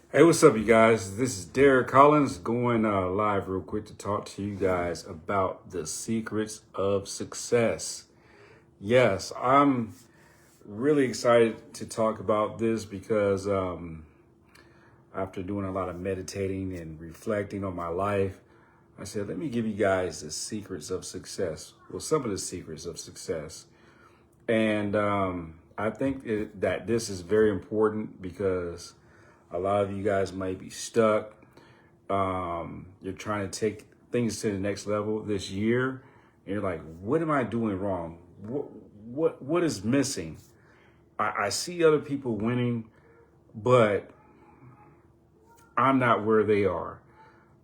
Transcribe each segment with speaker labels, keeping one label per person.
Speaker 1: Hey, what's up, you guys? This is Derek Collins going live real quick to talk to you guys about the secrets of success. Yes, I'm really excited to talk about this because after doing a lot of meditating and reflecting on my life, I said, let me give you guys the secrets of success. Well, some of the secrets of success. And I think that this is very important because a lot of you guys might be stuck. You're trying to take things to the next level this year. And you're like, what am I doing wrong? What is missing? I see other people winning, but I'm not where they are.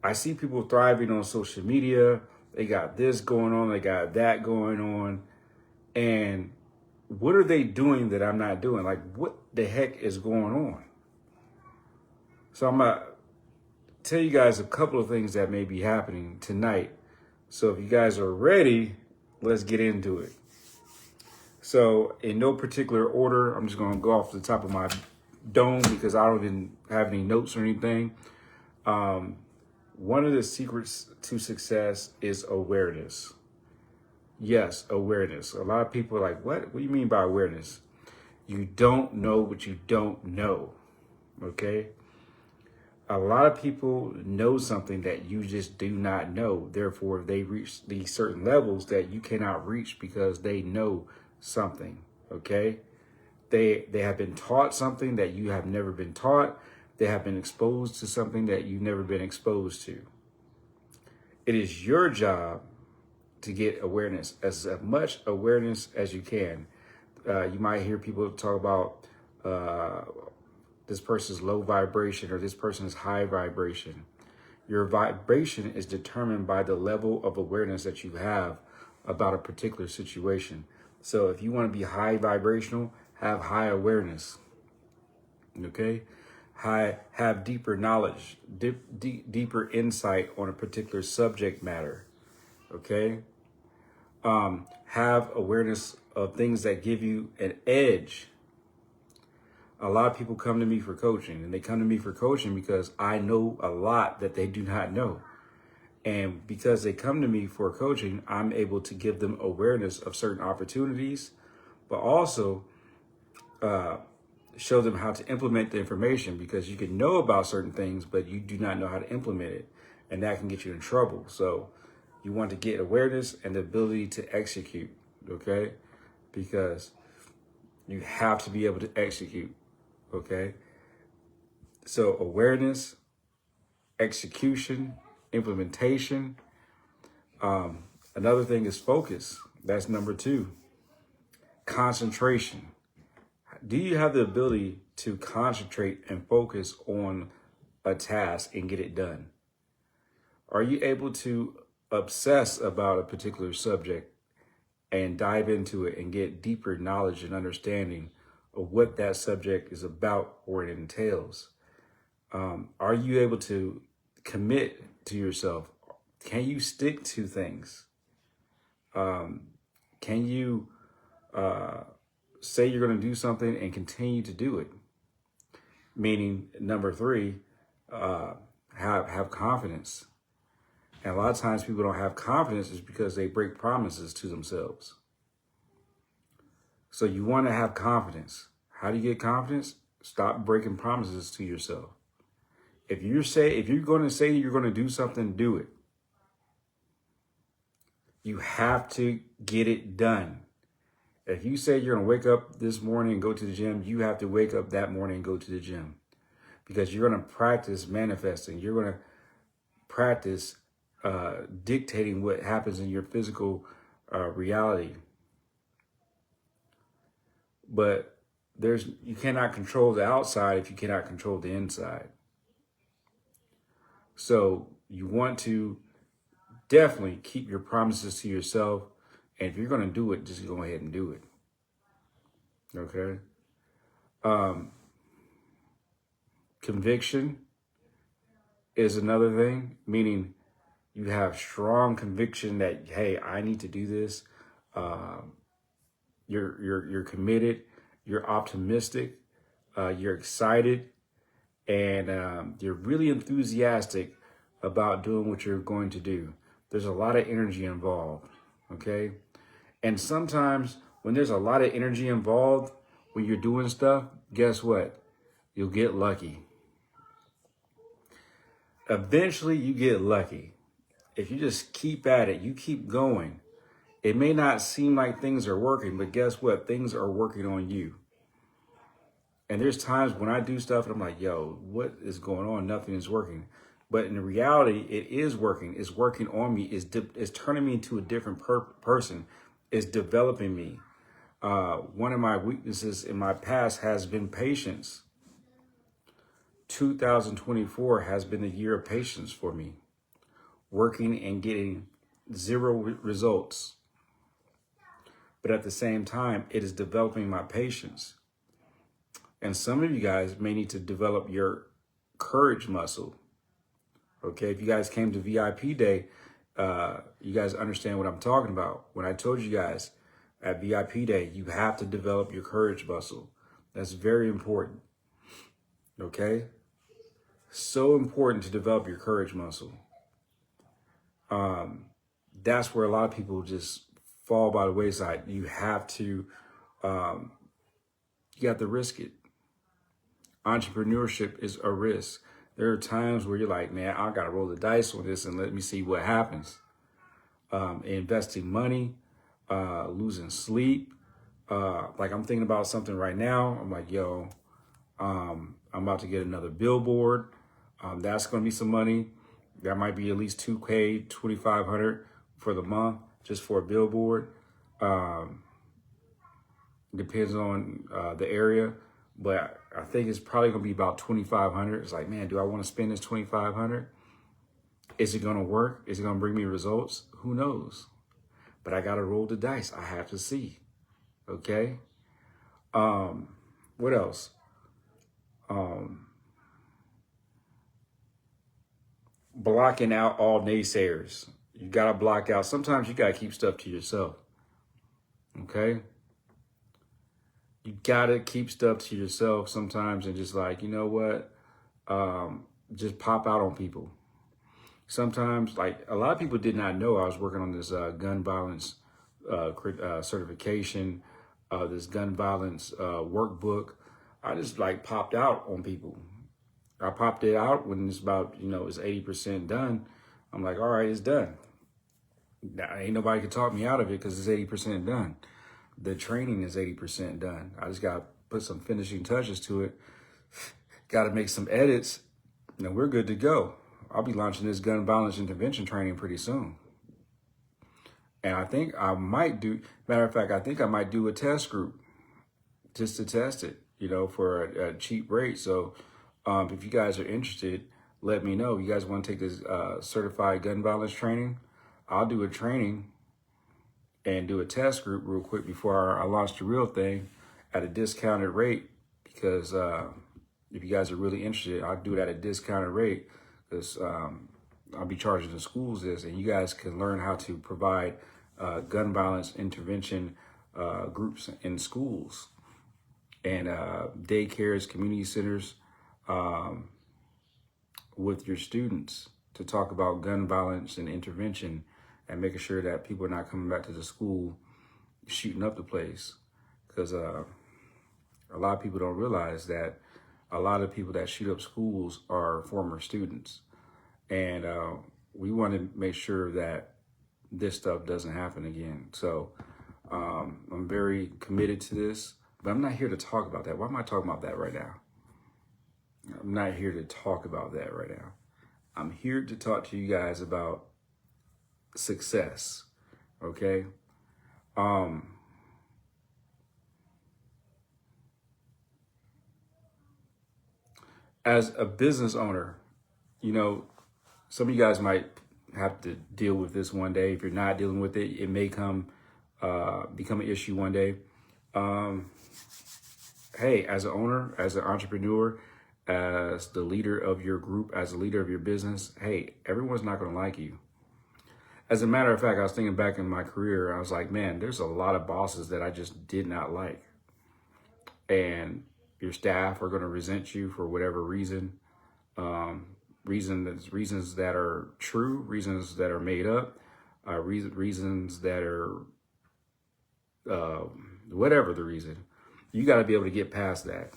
Speaker 1: I see people thriving on social media. They got this going on. They got that going on. And what are they doing that I'm not doing? Like, what the heck is going on? So I'm going to tell you guys a couple of things that may be happening tonight. So if you guys are ready, let's get into it. So in no particular order, I'm just going to go off the top of my dome because I don't even have any notes or anything. One of the secrets to success is awareness. Yes, awareness. A lot of people are like, what do you mean by awareness? You don't know what you don't know. Okay. A lot of people know something that you just do not know. Therefore, they reach these certain levels that you cannot reach because they know something. Okay. They have been taught something that you have never been taught. They have been exposed to something that you've never been exposed to. It is your job to get awareness, as much awareness as you can. You might hear people talk about this person's low vibration or this person is high vibration. Your vibration is determined by the level of awareness that you have about a particular situation. So if you want to be high vibrational, have high awareness. Okay? Have deeper knowledge, deeper insight on a particular subject matter. Okay? Have awareness of things that give you an edge. A lot of people come to me for coaching, and they come to me for coaching because I know a lot that they do not know. And because they come to me for coaching, I'm able to give them awareness of certain opportunities, but also show them how to implement the information, because you can know about certain things, but you do not know how to implement it. And that can get you in trouble. So you want to get awareness and the ability to execute, okay? Because you have to be able to execute, okay? So awareness, execution, implementation. Another thing is focus. That's number 2. Concentration. Do you have the ability to concentrate and focus on a task and get it done? Are you able to obsess about a particular subject and dive into it and get deeper knowledge and understanding of what that subject is about or it entails? Are you able to commit to yourself? Can you stick to things? Can you say you're going to do something and continue to do it? Meaning, number 3, have confidence. And a lot of times people don't have confidence is because they break promises to themselves. So you want to have confidence. How do you get confidence? Stop breaking promises to yourself. If you're going to say you're going to do something, do it. You have to get it done. If you say you're going to wake up this morning and go to the gym, you have to wake up that morning and go to the gym, because you're going to practice manifesting. You're going to practice dictating what happens in your physical reality. But you cannot control the outside if you cannot control the inside. So you want to definitely keep your promises to yourself. And if you're going to do it, just go ahead and do it. Okay. Conviction is another thing, meaning you have strong conviction that, hey, I need to do this. You're committed. You're optimistic. You're excited. and you're really enthusiastic about doing what you're going to do. There's a lot of energy involved, okay? And sometimes when there's a lot of energy involved, when you're doing stuff, guess what? You'll get lucky. Eventually you get lucky. If you just keep at it, you keep going. It may not seem like things are working, but guess what? Things are working on you. And there's times when I do stuff and I'm like, yo, what is going on? Nothing is working. But in reality, it is working. It's working on me. It's turning me into a different person. It's developing me. One of my weaknesses in my past has been patience. 2024 has been the year of patience for me. Working and getting zero results. But at the same time, it is developing my patience. And some of you guys may need to develop your courage muscle. Okay, if you guys came to VIP Day, you guys understand what I'm talking about. When I told you guys at VIP Day, you have to develop your courage muscle. That's very important. Okay? So important to develop your courage muscle. That's where a lot of people just fall by the wayside. You have to risk it. Entrepreneurship is a risk. There are times where you're like, man, I got to roll the dice on this and let me see what happens. Investing money, losing sleep. Like I'm thinking about something right now. I'm like, yo, I'm about to get another billboard. That's going to be some money. That might be at least $2K, $2,500 for the month just for a billboard. Depends on the area, but I think it's probably going to be about $2,500. It's like, man, do I want to spend this $2,500? Is it going to work? Is it going to bring me results? Who knows? But I got to roll the dice. I have to see. Okay. What else? Blocking out all naysayers. You got to block out. Sometimes you got to keep stuff to yourself. Okay. You got to keep stuff to yourself sometimes and just like, you know what? Just pop out on people. Sometimes, like a lot of people did not know I was working on this gun violence certification, this gun violence workbook. I just like popped out on people. I popped it out when it's about, it's 80% done. I'm like, all right, it's done. Now, ain't nobody can talk me out of it because it's 80% done. The training is 80% done. I just got to put some finishing touches to it. Got to make some edits. And we're good to go. I'll be launching this gun violence intervention training pretty soon. And I think I might do, matter of fact, I think I might do a test group just to test it, for a cheap rate. So if you guys are interested, let me know. You guys want to take this certified gun violence training? I'll do a training and do a test group real quick before I launch the real thing at a discounted rate. Because if you guys are really interested, I'll do it at a discounted rate. Because I'll be charging the schools this, and you guys can learn how to provide gun violence intervention groups in schools and daycares, community centers with your students to talk about gun violence and intervention and making sure that people are not coming back to the school shooting up the place. Because a lot of people don't realize that a lot of people that shoot up schools are former students. And we want to make sure that this stuff doesn't happen again. So I'm very committed to this, but I'm not here to talk about that. Why am I talking about that right now? I'm not here to talk about that right now. I'm here to talk to you guys about success. Okay. As a business owner, some of you guys might have to deal with this one day. If you're not dealing with it, it may become an issue one day. Hey, as an owner, as an entrepreneur, as the leader of your group, as a leader of your business, hey, everyone's not going to like you. As a matter of fact, I was thinking back in my career, I was like, man, there's a lot of bosses that I just did not like. And, your staff are going to resent you for whatever reason. Reasons that are true, reasons that are made up, reasons that are whatever the reason. You got to be able to get past that,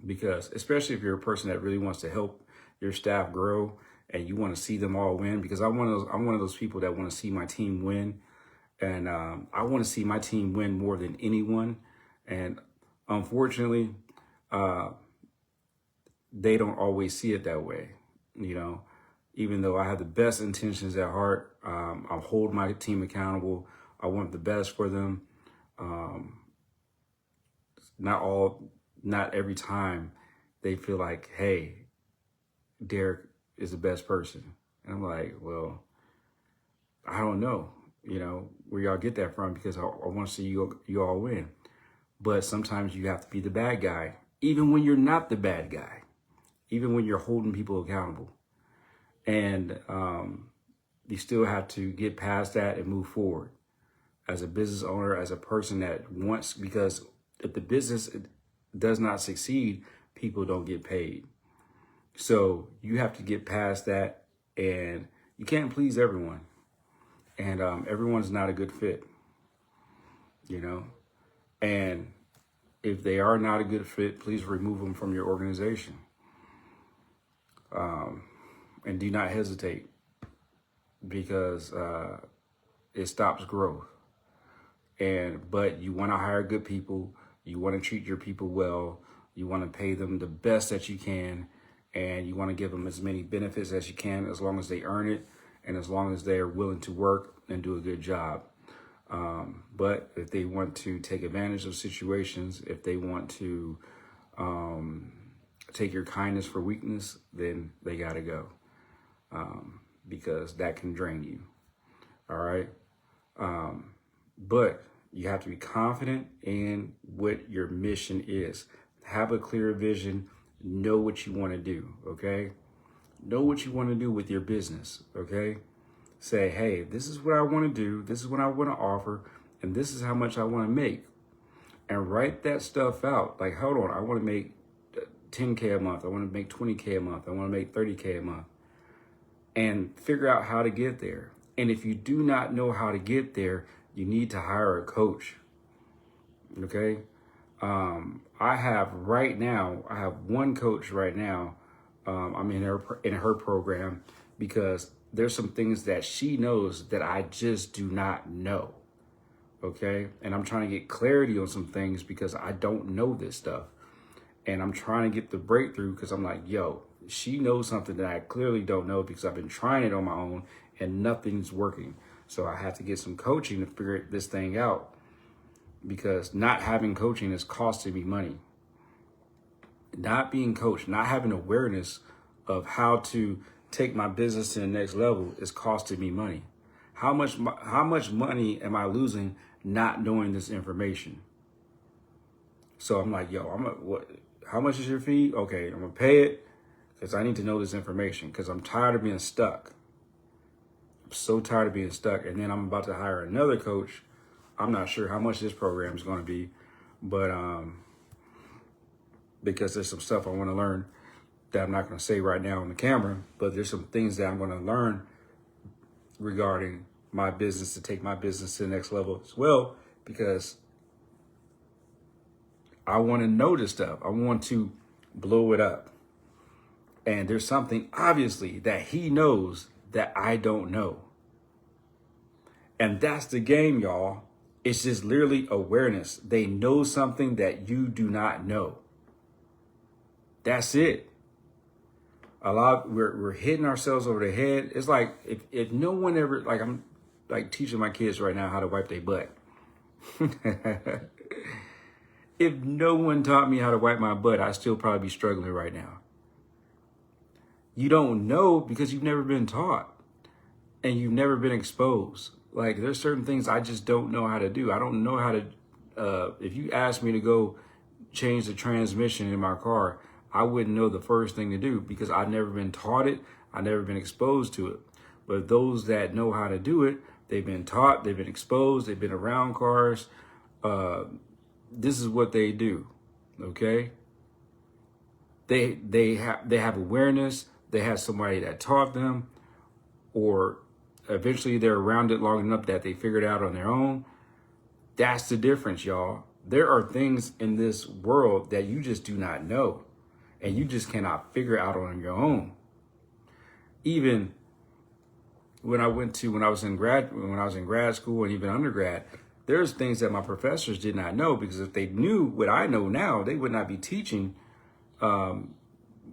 Speaker 1: because especially if you're a person that really wants to help your staff grow and you want to see them all win, because I'm one of those people that want to see my team win, and I want to see my team win more than anyone. And unfortunately, they don't always see it that way. You know, even though I have the best intentions at heart, I hold my team accountable. I want the best for them. Not every time they feel like, hey, Derek is the best person. And I'm like, well, I don't know, you know, where y'all get that from, because I want to see you all win. But sometimes you have to be the bad guy, even when you're not the bad guy, even when you're holding people accountable. And you still have to get past that and move forward as a business owner, as a person that wants, because if the business does not succeed, people don't get paid. So you have to get past that, and you can't please everyone. And everyone's not a good fit, you know. And if they are not a good fit, please remove them from your organization. And do not hesitate, because it stops growth. But you want to hire good people. You want to treat your people well. You want to pay them the best that you can, and you want to give them as many benefits as you can, as long as they earn it and as long as they're willing to work and do a good job. But if they want to take advantage of situations, if they want to take your kindness for weakness, then they got to go, because that can drain you. All right. But you have to be confident in what your mission is. Have a clear vision. Know what you want to do. Okay. Know what you want to do with your business. Okay. Say, hey, this is what I want to do. This is what I want to offer. And this is how much I want to make. And write that stuff out. Like, hold on, I want to make 10K a month. I want to make 20K a month. I want to make 30K a month. And figure out how to get there. And if you do not know how to get there, you need to hire a coach. Okay. I have one coach right now. I'm in her program, because there's some things that she knows that I just do not know. Okay. And I'm trying to get clarity on some things, because I don't know this stuff. And I'm trying to get the breakthrough, because I'm like, yo, she knows something that I clearly don't know, because I've been trying it on my own and nothing's working. So I have to get some coaching to figure this thing out, because not having coaching is costing me money. Not being coached, not having awareness of how to take my business to the next level is costing me money. How much money am I losing not knowing this information? So I'm like, yo, how much is your fee? Okay, I'm gonna pay it, because I need to know this information, because I'm tired of being stuck. I'm so tired of being stuck. And then I'm about to hire another coach. I'm not sure how much this program is going to be, but because there's some stuff I want to learn that I'm not going to say right now on the camera, but there's some things that I'm going to learn regarding my business to take my business to the next level as well, because I want to know this stuff. I want to blow it up. And there's something obviously that he knows that I don't know. And that's the game, y'all. It's just literally awareness. They know something that you do not know. That's it. We're hitting ourselves over the head. It's like if no one ever, like, I'm like teaching my kids right now how to wipe their butt. If no one taught me how to wipe my butt, I'd still probably be struggling right now. You don't know because you've never been taught and you've never been exposed. Like, there's certain things I just don't know how to do. I don't know how to, if you ask me to go change the transmission in my car, I wouldn't know the first thing to do, because I've never been taught it. I've never been exposed to it. But those that know how to do it, they've been taught, they've been exposed, they've been around cars. This is what they do. Okay. They have awareness. They have somebody that taught them, or eventually they're around it long enough that they figured it out on their own. That's the difference, y'all. There are things in this world that you just do not know, and you just cannot figure out on your own. Even when I was in grad school and even undergrad, there's things that my professors did not know, because if they knew what I know now, they would not be teaching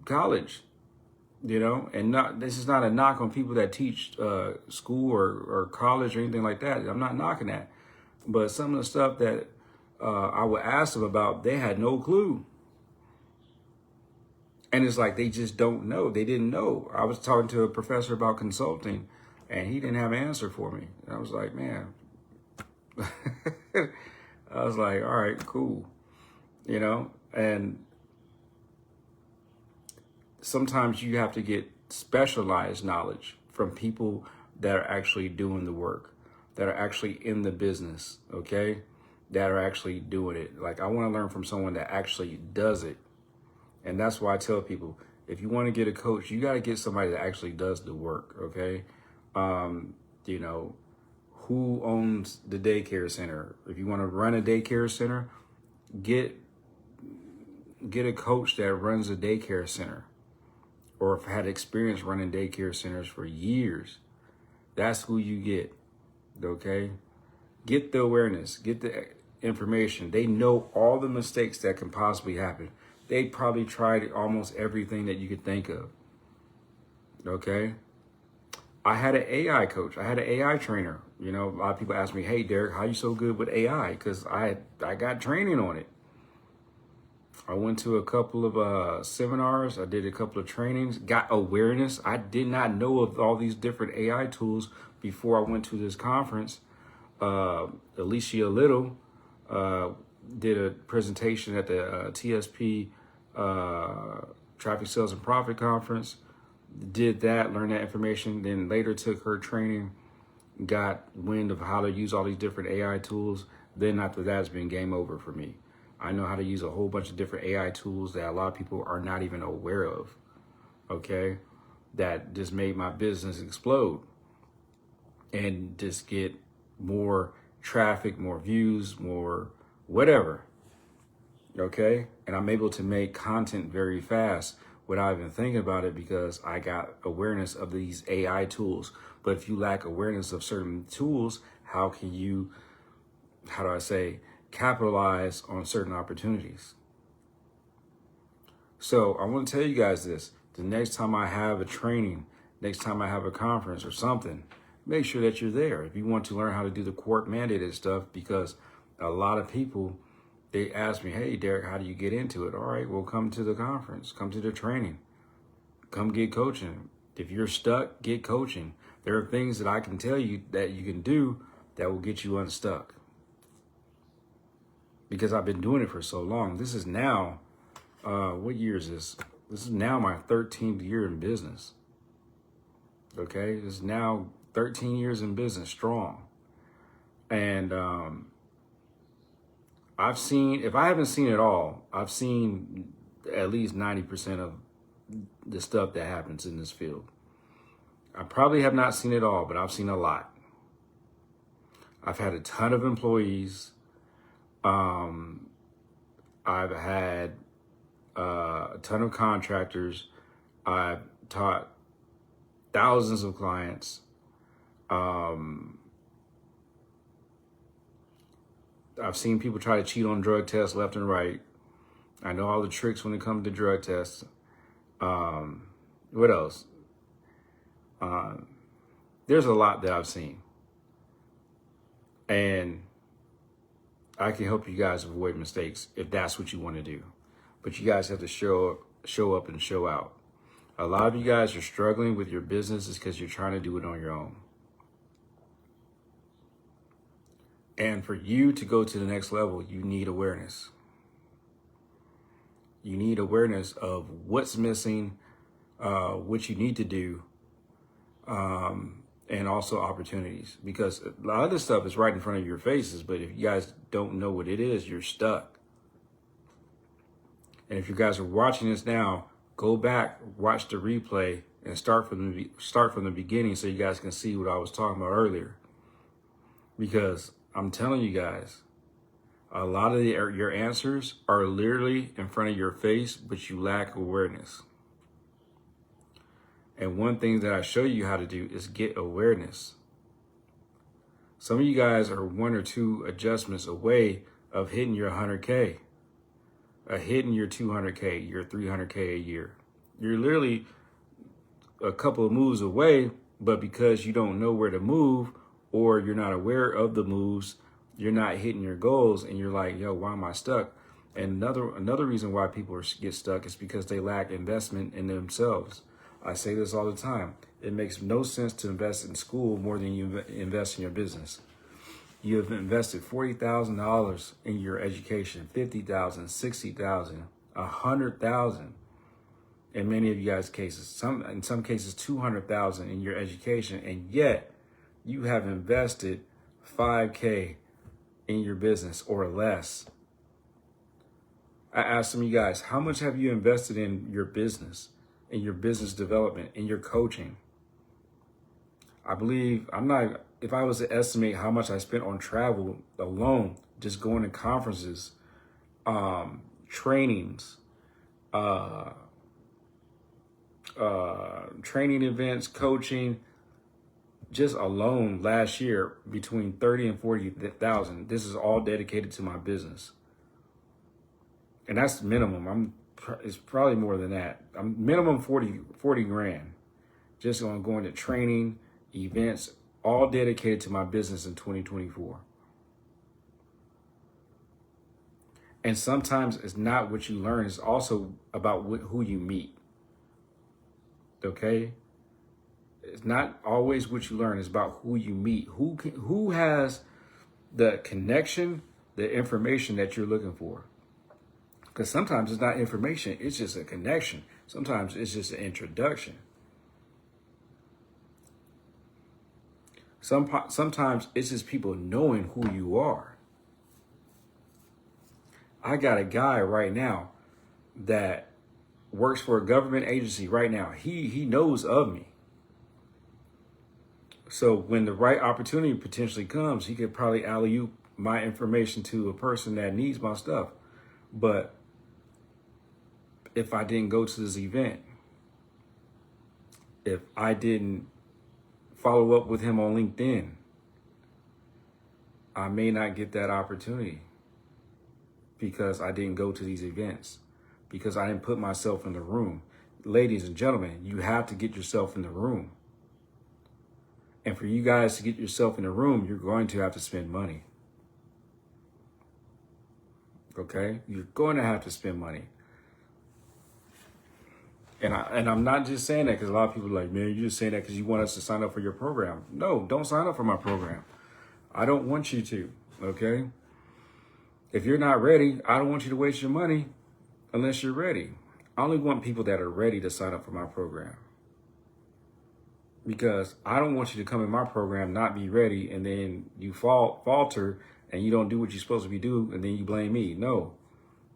Speaker 1: college, and this is not a knock on people that teach school or college or anything like that. I'm not knocking that. But some of the stuff that I would ask them about, they had no clue. And it's like they just don't know. They didn't know. I was talking to a professor about consulting, and he didn't have an answer for me. And I was like, man, I was like, all right, cool. And sometimes you have to get specialized knowledge from people that are actually doing the work, that are actually in the business, okay? That are actually doing it. Like, I want to learn from someone that actually does it. And that's why I tell people, if you want to get a coach, you got to get somebody that actually does the work, okay? Who owns the daycare center? If you want to run a daycare center, get a coach that runs a daycare center, or have had experience running daycare centers for years. That's who you get, okay? Get the awareness, get the information. They know all the mistakes that can possibly happen. They probably tried almost everything that you could think of, okay? I had an AI coach. I had an AI trainer. A lot of people ask me, hey, Derek, how you so good with AI? Because I got training on it. I went to a couple of seminars. I did a couple of trainings, got awareness. I did not know of all these different AI tools before I went to this conference. Alicia Little did a presentation at the TSP Traffic Sales and Profit Conference. Did that, learned that information, then later took her training, got wind of how to use all these different AI tools. Then after that, it's been game over for me. I know how to use a whole bunch of different AI tools that a lot of people are not even aware of, okay? That just made my business explode and just get more traffic, more views, more whatever, okay? And I'm able to make content very fast without even thinking about it, because I got awareness of these AI tools. But if you lack awareness of certain tools, how can you, capitalize on certain opportunities? So I want to tell you guys this. The next time I have a training, next time I have a conference or something, make sure that you're there. If you want to learn how to do the court mandated stuff, because a lot of people, they ask me, hey, Derek, how do you get into it? All right, well, come to the conference, come to the training, come get coaching. If you're stuck, get coaching. There are things that I can tell you that you can do that will get you unstuck, because I've been doing it for so long. This is now, what year is this? This is now my 13th year in business. Okay, this is now 13 years in business strong. And I've seen, if I haven't seen it all, I've seen at least 90% of the stuff that happens in this field. I probably have not seen it all, but I've seen a lot. I've had a ton of employees. I've had a ton of contractors. I've taught thousands of clients. I've seen people try to cheat on drug tests left and right. I know all the tricks when it comes to drug tests. What else? There's a lot that I've seen. And I can help you guys avoid mistakes if that's what you want to do. But you guys have to show up and show out. A lot of you guys are struggling with your business is because you're trying to do it on your own. And for you to go to the next level, you need awareness. You need awareness of what's missing, what you need to do, and also opportunities. Because a lot of this stuff is right in front of your faces, but if you guys don't know what it is, you're stuck. And if you guys are watching this now, go back, watch the replay, and start from the beginning so you guys can see what I was talking about earlier. Because I'm telling you guys, a lot of your answers are literally in front of your face, but you lack awareness. And one thing that I show you how to do is get awareness. Some of you guys are 1 or 2 adjustments away of hitting your 100K, hitting your 200K, your 300K a year. You're literally a couple of moves away, but because you don't know where to move or you're not aware of the moves, you're not hitting your goals and you're like, yo, why am I stuck? And another reason why people get stuck is because they lack investment in themselves. I say this all the time. It makes no sense to invest in school more than you invest in your business. You have invested $40,000 in your education, $50,000, $60,000, $100,000. In many of you guys' cases, in some cases, $200,000 in your education, and yet you have invested $5K in your business or less. I asked some of you guys, how much have you invested in your business, in your business development, in your coaching? If I was to estimate how much I spent on travel alone, just going to conferences, trainings, training events, coaching, just alone last year between 30 and 40,000. This is all dedicated to my business. And that's minimum. It's probably more than that. I'm minimum 40 grand just on going to training, events, all dedicated to my business in 2024. And sometimes it's not what you learn. It's also about who you meet. Okay? It's not always what you learn. It's about who you meet. Who has the connection, the information that you're looking for. Because sometimes it's not information. It's just a connection. Sometimes it's just an introduction. Sometimes it's just people knowing who you are. I got a guy right now that works for a government agency right now. He knows of me. So when the right opportunity potentially comes, he could probably alley-oop my information to a person that needs my stuff. But if I didn't go to this event, if I didn't follow up with him on LinkedIn, I may not get that opportunity because I didn't go to these events, because I didn't put myself in the room. Ladies and gentlemen, you have to get yourself in the room. And for you guys to get yourself in the room, you're going to have to spend money. Okay? You're going to have to spend money. And I'm not just saying that because a lot of people are like, man, you're just saying that because you want us to sign up for your program. No, don't sign up for my program. I don't want you to, okay? If you're not ready, I don't want you to waste your money unless you're ready. I only want people that are ready to sign up for my program. Because I don't want you to come in my program, not be ready, and then you falter and you don't do what you're supposed to be doing, and then you blame me. No.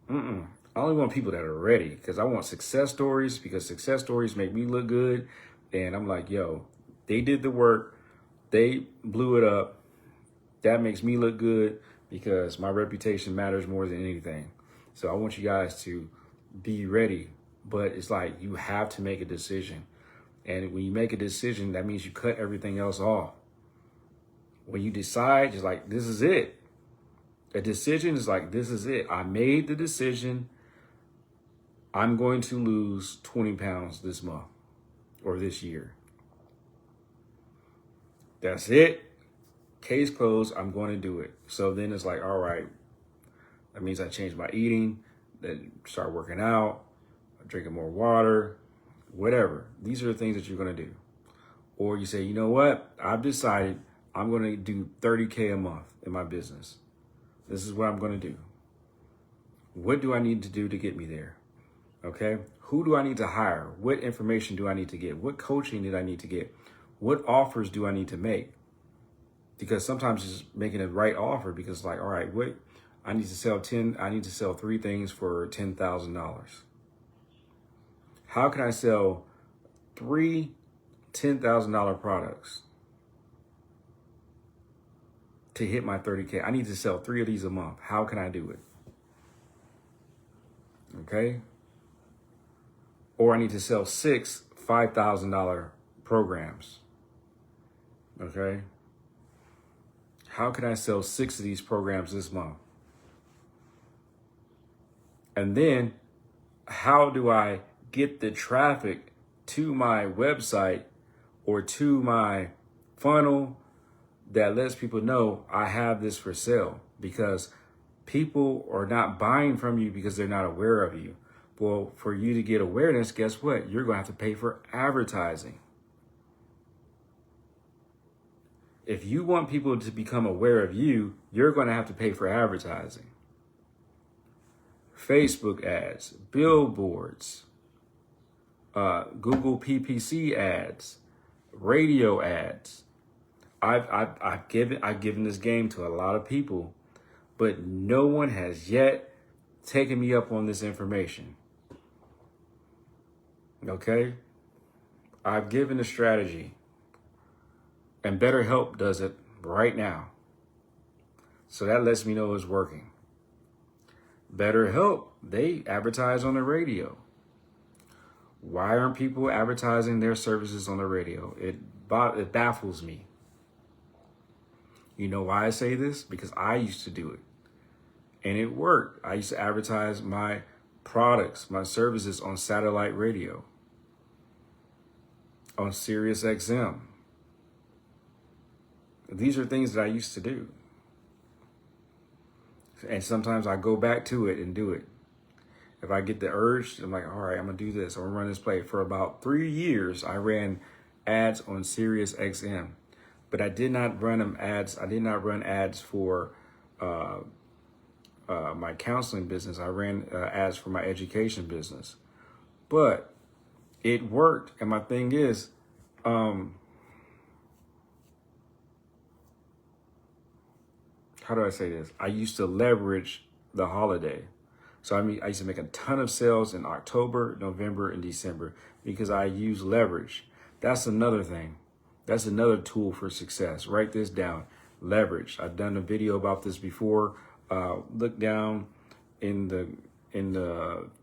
Speaker 1: I only want people that are ready because I want success stories, because success stories make me look good. And I'm like, yo, they did the work. They blew it up. That makes me look good because my reputation matters more than anything. So I want you guys to be ready. But it's like you have to make a decision. And when you make a decision, that means you cut everything else off. When you decide, it's like, this is it. A decision is like, this is it. I made the decision. I'm going to lose 20 pounds this month or this year. That's it. Case closed. I'm going to do it. So then it's like, all right, that means I change my eating, then start working out, drinking more water, whatever. These are the things that you're going to do. Or you say, you know what? I've decided I'm going to do 30K a month in my business. This is what I'm going to do. What do I need to do to get me there? Okay. Who do I need to hire? What information do I need to get? What coaching did I need to get? What offers do I need to make? Because sometimes it's making the right offer because like, all right, what I need to sell 3 things for $10,000. How can I sell 3 $10,000 products to hit my 30K? I need to sell 3 of these a month. How can I do it? Okay. Or I need to sell 6 $5,000 programs. Okay. How can I sell 6 of these programs this month? And then how do I get the traffic to my website or to my funnel that lets people know I have this for sale? Because people are not buying from you because they're not aware of you. Well, for you to get awareness, guess what? You're going to have to pay for advertising. If you want people to become aware of you, you're going to have to pay for advertising. Facebook ads, billboards, Google PPC ads, radio ads. I've given this game to a lot of people, but no one has yet taken me up on this information. Okay? I've given a strategy, and BetterHelp does it right now. So that lets me know it's working. BetterHelp, they advertise on the radio. Why aren't people advertising their services on the radio? It baffles me. You know why I say this? Because I used to do it. And it worked. I used to advertise my products, my services on satellite radio, on Sirius XM. These are things that I used to do. And sometimes I go back to it and do it. If I get the urge, I'm like, all right, I'm going to do this. I'm going to run this play. For about 3 years, I ran ads on Sirius XM. But I did not run them ads. I did not run ads for my counseling business. I ran ads for my education business. But it worked. And my thing is, how do I say this? I used to leverage the holiday. So I used to make a ton of sales in October, November, and December because I use leverage. That's another thing. That's another tool for success. Write this down. Leverage. I've done a video about this before. Look down in the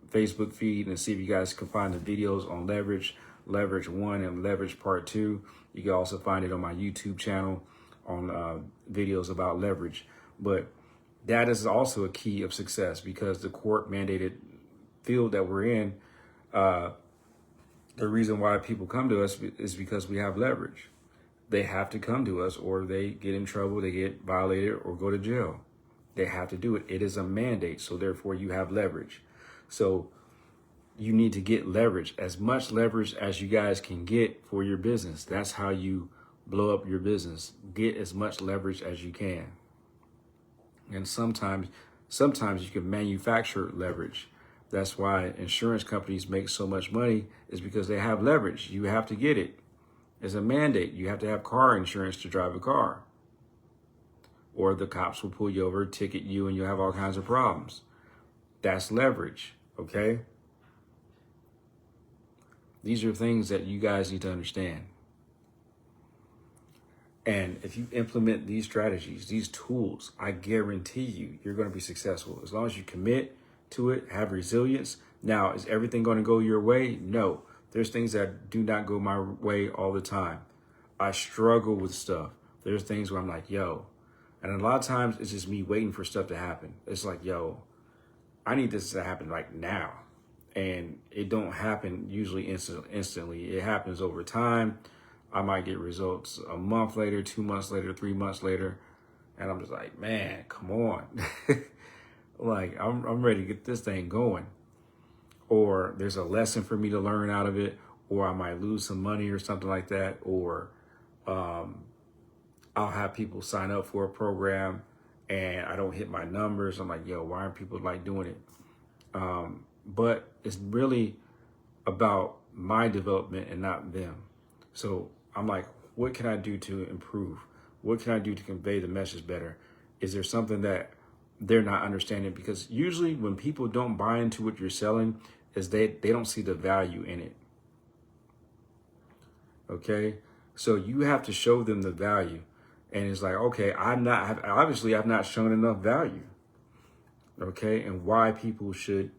Speaker 1: Facebook feed and see if you guys can find the videos on leverage 1 and leverage part 2. You can also find it on my YouTube channel on videos about leverage. But that is also a key of success because the court mandated field that we're in, the reason why people come to us is because we have leverage. They have to come to us or they get in trouble, they get violated or go to jail. They have to do it. It is a mandate. So therefore you have leverage. So you need to get leverage, as much leverage as you guys can get for your business. That's how you blow up your business. Get as much leverage as you can. And sometimes you can manufacture leverage. That's why insurance companies make so much money, is because they have leverage. You have to get it. It's a mandate. You have to have car insurance to drive a car. Or the cops will pull you over, ticket you, and you'll have all kinds of problems. That's leverage, okay? These are things that you guys need to understand. And if you implement these strategies, these tools, I guarantee you, you're going to be successful. As long as you commit to it, have resilience. Now, is everything going to go your way? No. There's things that do not go my way all the time. I struggle with stuff. There's things where I'm like, yo. And a lot of times it's just me waiting for stuff to happen. It's like, yo, I need this to happen like now. And it don't happen usually instantly. It happens over time. I might get results a month later, 2 months later, 3 months later. And I'm just like, man, come on. Like, I'm ready to get this thing going. Or there's a lesson for me to learn out of it. Or I might lose some money or something like that. Or I'll have people sign up for a program and I don't hit my numbers. I'm like, yo, why aren't people like doing it? But it's really about my development and not them. So I'm like, what can I do to improve? What can I do to convey the message better? Is there something that they're not understanding, because usually when people don't buy into what you're selling is they don't see the value in it. Okay. So you have to show them the value. And it's like, okay, I've not shown enough value. Okay. And why people should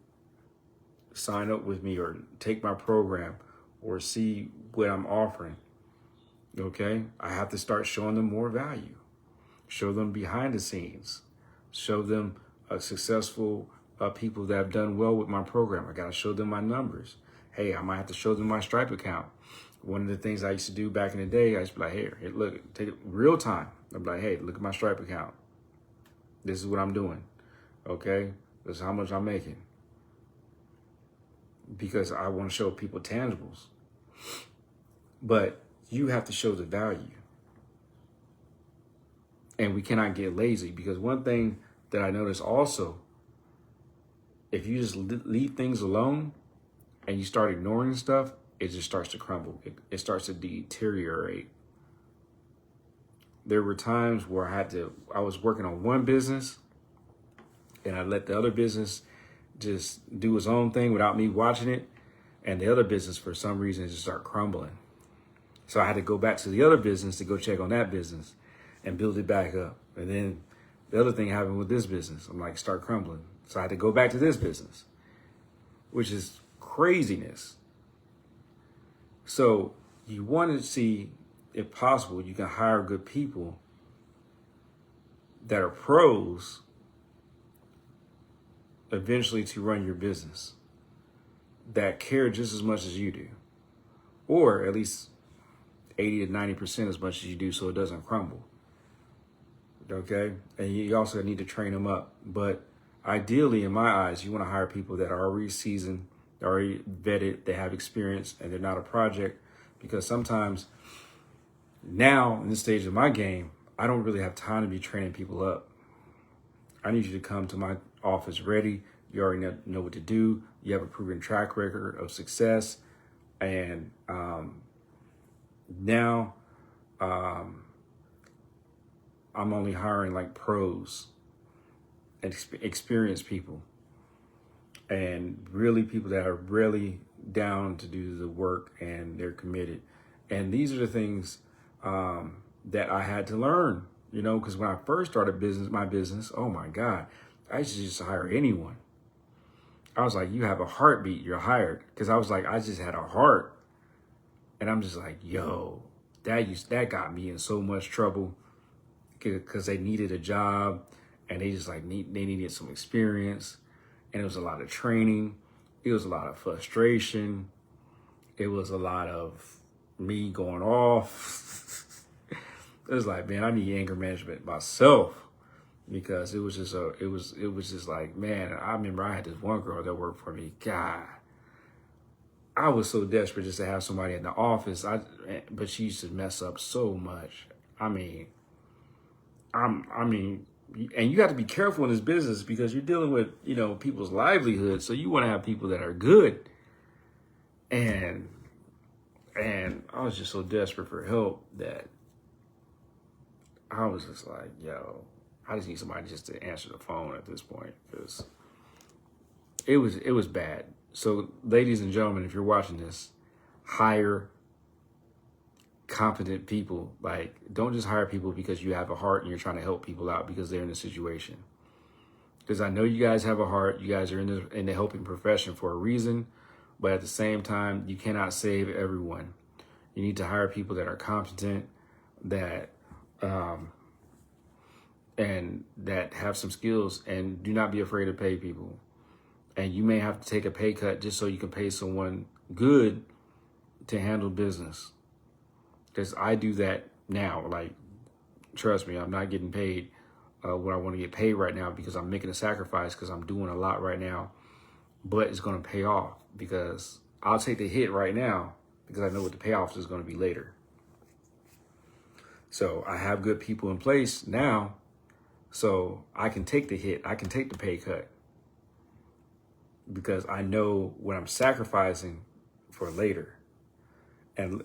Speaker 1: sign up with me or take my program or see what I'm offering. Okay. I have to start showing them more value, show them behind the scenes, show them successful people that have done well with my program. I got to show them my numbers. Hey, I might have to show them my Stripe account. One of the things I used to do back in the day, I used to be like, hey, look, take it real time. I'm like, hey, look at my Stripe account. This is what I'm doing. Okay. This is how much I'm making. Because I want to show people tangibles. But you have to show the value. And we cannot get lazy, because one thing that I noticed also, if you just leave things alone and you start ignoring stuff, it just starts to crumble. It starts to deteriorate. There were times where I was working on one business and I let the other business just do its own thing without me watching it. And the other business, for some reason, just started crumbling. So I had to go back to the other business to go check on that business and build it back up. And then the other thing happened with this business. I'm like, start crumbling. So I had to go back to this business, which is craziness. So you want to see, if possible, you can hire good people that are pros eventually to run your business, that care just as much as you do, or at least 80 to 90% as much as you do, so it doesn't crumble. Okay. And you also need to train them up. But ideally, in my eyes, you want to hire people that are already seasoned, already vetted, they have experience, and they're not a project. Because sometimes now in this stage of my game, I don't really have time to be training people up. I need you to come to my office ready. You already know what to do. You have a proven track record of success. And now I'm only hiring like pros and experienced people, and really people that are really down to do the work and they're committed. And these are the things that I had to learn, because when I first started my business, oh my God, I used to just hire anyone. I was like, you have a heartbeat, you're hired. Because I was like, I just had a heart. And I'm just like, yo, that got me in so much trouble, because they needed a job and they just like they needed some experience. And it was a lot of training. It was a lot of frustration. It was a lot of me going off. It was like, man, I need anger management myself, because it was just like, man, I remember I had this one girl that worked for me. God, I was so desperate just to have somebody in the office. But she used to mess up so much. I mean, and you got to be careful in this business, because you're dealing with, people's livelihood. So you want to have people that are good. And I was just so desperate for help that I was just like, yo, I just need somebody just to answer the phone at this point, because it was bad. So ladies and gentlemen, if you're watching this, hire competent people. Like, don't just hire people because you have a heart and you're trying to help people out because they're in a situation. Because I know you guys have a heart. You guys are in the helping profession for a reason. But at the same time, you cannot save everyone. You need to hire people that are competent, that and that have some skills, and do not be afraid to pay people. And you may have to take a pay cut just so you can pay someone good to handle business. Because I do that now. Like, trust me, I'm not getting paid what I want to get paid right now, because I'm making a sacrifice, because I'm doing a lot right now. But it's going to pay off, because I'll take the hit right now because I know what the payoff is going to be later. So I have good people in place now, so I can take the hit. I can take the pay cut, because I know what I'm sacrificing for later. And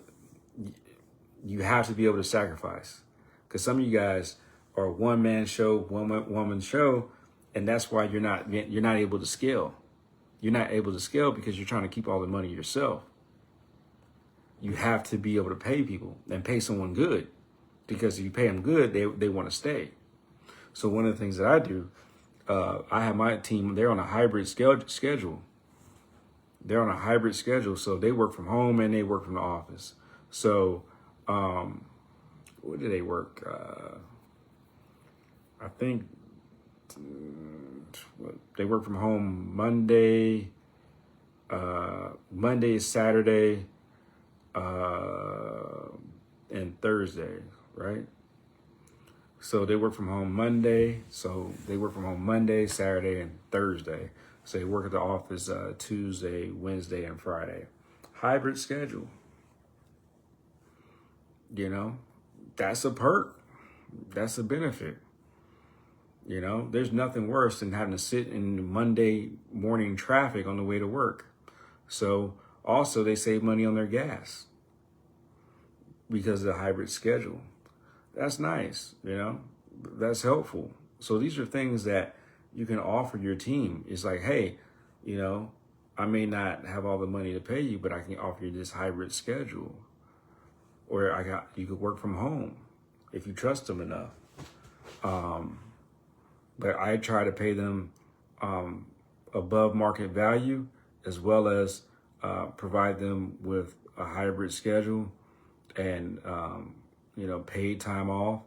Speaker 1: you have to be able to sacrifice, because some of you guys are a one-man show, one-woman show, And that's why you're not able to scale. You're not able to scale because you're trying to keep all the money yourself. You have to be able to pay people and pay someone good, because if you pay them good, they want to stay. So one of the things that I do, I have my team, they're on a hybrid schedule. They're on a hybrid schedule. So they work from home and they work from the office. So what do they work? I think they work from home Monday, Saturday, and Thursday, right? So they work from home Monday. So they work from home Monday, Saturday, and Thursday. So they work at the office Tuesday, Wednesday, and Friday. Hybrid schedule. You know, that's a perk. That's a benefit. You know, there's nothing worse than having to sit in Monday morning traffic on the way to work. So also they save money on their gas because of the hybrid schedule. That's nice, you know, that's helpful. So these are things that you can offer your team. It's like, hey, you know, I may not have all the money to pay you, but I can offer you this hybrid schedule. Or you could work from home if you trust them enough. But I try to pay them above market value, as well as provide them with a hybrid schedule and, you know, paid time off,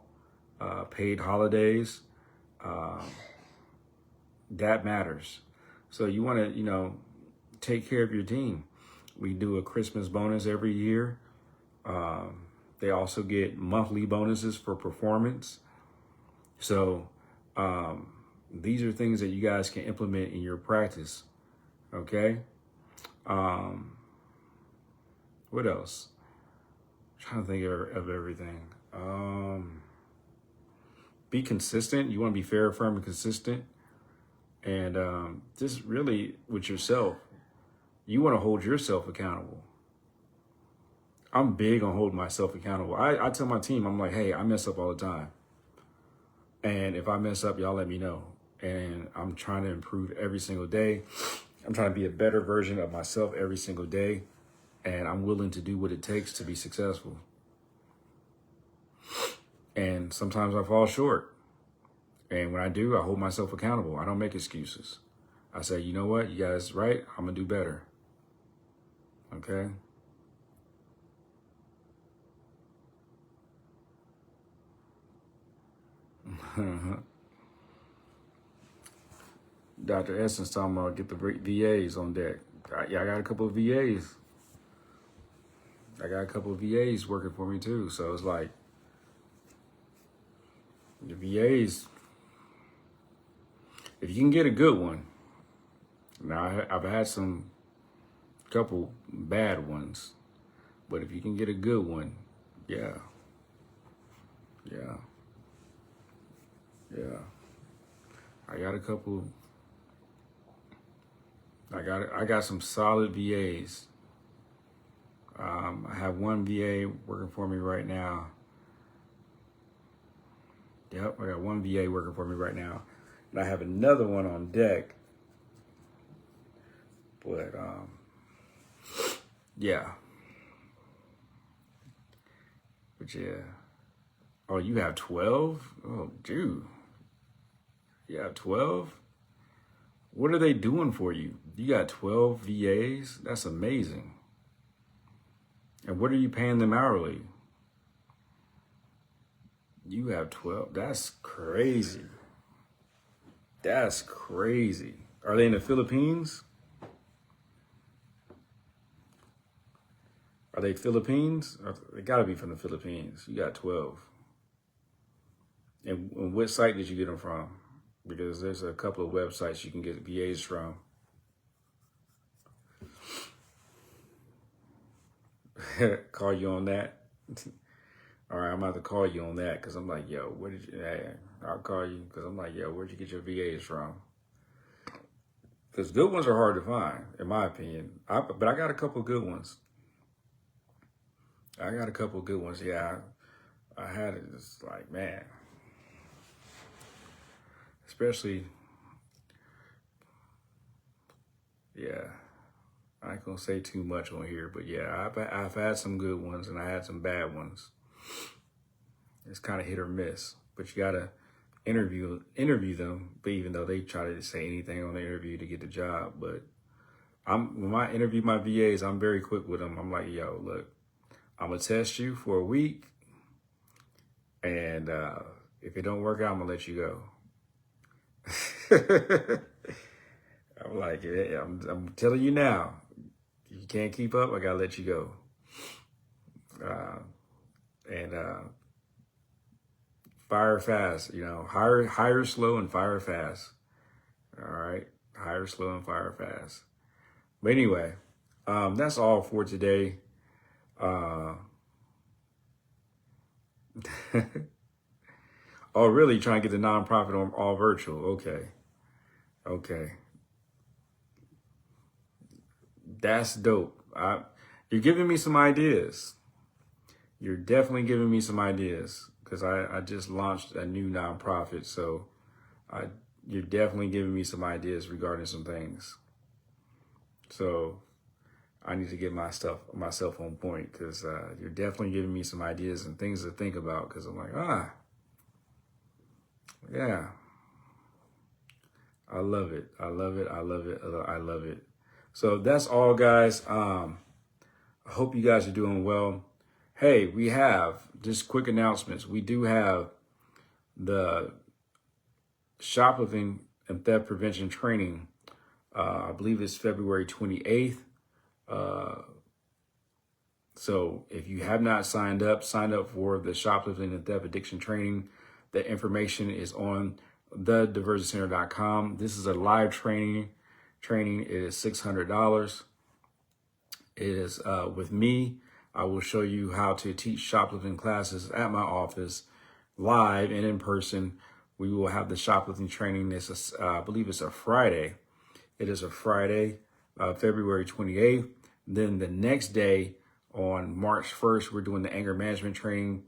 Speaker 1: paid holidays. That matters. So you want to, you know, take care of your team. We do a Christmas bonus every year. They also get monthly bonuses for performance. So these are things that you guys can implement in your practice. Okay. What else? I'm trying to think of everything. Be consistent. You want to be fair, firm, and consistent. And just really with yourself, you want to hold yourself accountable. I'm big on holding myself accountable. I tell my team, I'm like, hey, I mess up all the time. And if I mess up, y'all let me know. And I'm trying to improve every single day. I'm trying to be a better version of myself every single day. And I'm willing to do what it takes to be successful. And sometimes I fall short. And when I do, I hold myself accountable. I don't make excuses. I say, you know what? You guys right. I'm going to do better. Okay. Dr. Essence talking about get the VAs on deck. I got a couple of VAs. I got a couple of VAs working for me too. So it's like the VAs, if you can get a good one. Now I've had some couple bad ones, but if you can get a good one, yeah. I got a couple. I got some solid VAs. I have one VA working for me right now. Yep, I got one VA working for me right now. And I have another one on deck. But, yeah. But, yeah. Oh, you have 12? Oh, dude. You have 12? What are they doing for you? You got 12 VAs? That's amazing. And what are you paying them hourly? You have 12. That's crazy. That's crazy. Are they in the Philippines? Are they Philippines? They gotta be from the Philippines. You got 12. And what site did you get them from? Because there's a couple of websites you can get VAs from. Call you on that. All right, I'm about to call you on that because I'm like, yo, where did you? I'll call you because I'm like, yo, where'd you get your VAs from? Because good ones are hard to find, in my opinion. But I got a couple of good ones. Yeah, I had it. It's like, man, especially Yeah, I ain't gonna say too much on here, but yeah, I've had some good ones and I had some bad ones. It's kind of hit or miss, but you gotta interview them. But even though they try to say anything on the interview to get the job, but when I interview my VAs, I'm very quick with them. I'm like, yo, look, I'm gonna test you for a week, and if it don't work out, I'm gonna let you go. I'm like, yeah, I'm telling you now, you can't keep up, I gotta let you go. And fire fast, hire slow and fire fast. All right, hire slow and fire fast. But anyway, that's all for today. Oh, really? Trying to get the nonprofit on all virtual? Okay, that's dope. You're giving me some ideas. You're definitely giving me some ideas because I just launched a new nonprofit. So you're definitely giving me some ideas regarding some things. So I need to get myself on point because you're definitely giving me some ideas and things to think about because I'm like, yeah, I love it. I love it. I love it. I love it. So that's all, guys. I hope you guys are doing well. Hey, we have just quick announcements. We do have the shoplifting and theft prevention training. I believe it's February 28th. So if you have not signed up for the shoplifting and theft addiction training. The information is on the diversioncenter.com. This is a live training. It is $600. It is with me. I will show you how to teach shoplifting classes at my office, live and in person. We will have the shoplifting training. I believe it's a Friday. It is a Friday, February 28th. Then the next day, on March 1st, we're doing the anger management training.